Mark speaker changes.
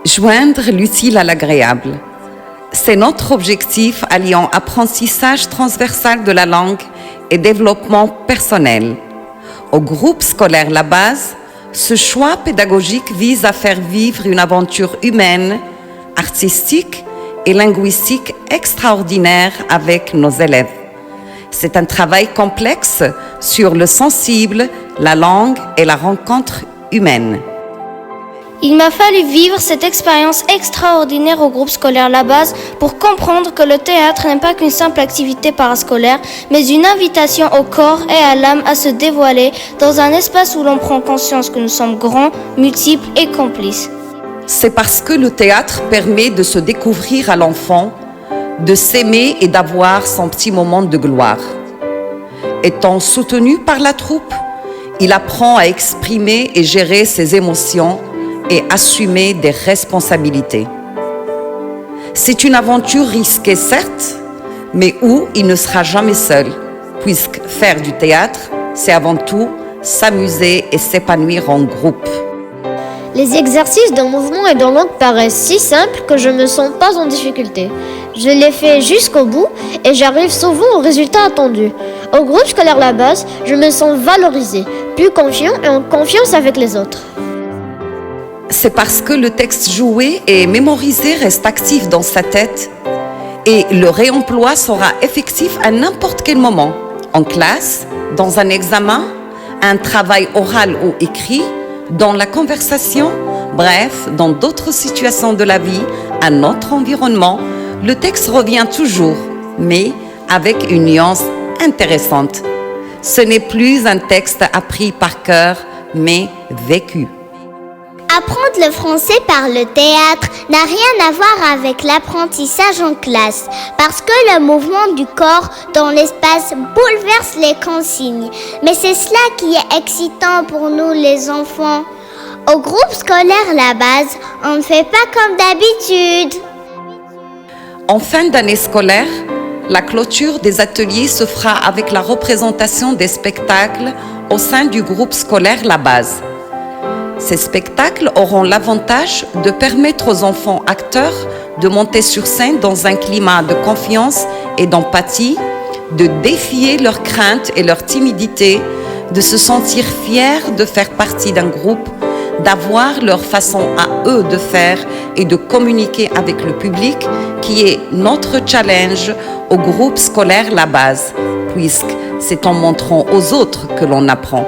Speaker 1: Joindre l'utile à l'agréable. C'est notre objectif alliant apprentissage transversal de la langue et développement personnel. Au groupe scolaire La Base, ce choix pédagogique vise à faire vivre une aventure humaine, artistique et linguistique extraordinaire avec nos élèves. C'est un travail complexe sur le sensible, la langue et la rencontre humaine.
Speaker 2: Il m'a fallu vivre cette expérience extraordinaire au groupe scolaire La Base pour comprendre que le théâtre n'est pas qu'une simple activité parascolaire, mais une invitation au corps et à l'âme à se dévoiler dans un espace où l'on prend conscience que nous sommes grands, multiples et complices.
Speaker 1: C'est parce que le théâtre permet de se découvrir à l'enfant, de s'aimer et d'avoir son petit moment de gloire. Étant soutenu par la troupe, il apprend à exprimer et gérer ses émotions et assumer des responsabilités. C'est une aventure risquée, certes, mais où il ne sera jamais seul, puisque faire du théâtre, c'est avant tout s'amuser et s'épanouir en groupe.
Speaker 3: Les exercices d'un mouvement et d'un langue paraissent si simples que je ne me sens pas en difficulté. Je les fais jusqu'au bout et j'arrive souvent au résultat attendu. Au groupe scolaire La Base, je me sens valorisé, plus confiant et en confiance avec les autres.
Speaker 1: C'est parce que le texte joué et mémorisé reste actif dans sa tête et le réemploi sera effectif à n'importe quel moment, en classe, dans un examen, un travail oral ou écrit, dans la conversation, bref, dans d'autres situations de la vie, à notre environnement. Le texte revient toujours, mais avec une nuance intéressante. Ce n'est plus un texte appris par cœur, mais vécu.
Speaker 4: Apprendre le français par le théâtre n'a rien à voir avec l'apprentissage en classe, parce que le mouvement du corps dans l'espace bouleverse les consignes. Mais c'est cela qui est excitant pour nous les enfants. Au groupe scolaire La Base, on ne fait pas comme d'habitude.
Speaker 1: En fin d'année scolaire, la clôture des ateliers se fera avec la représentation des spectacles au sein du groupe scolaire La Base. Ces spectacles auront l'avantage de permettre aux enfants acteurs de monter sur scène dans un climat de confiance et d'empathie, de défier leurs craintes et leur timidité, de se sentir fiers de faire partie d'un groupe, d'avoir leur façon à eux de faire et de communiquer avec le public, qui est notre challenge au groupe scolaire La Base, puisque c'est en montrant aux autres que l'on apprend.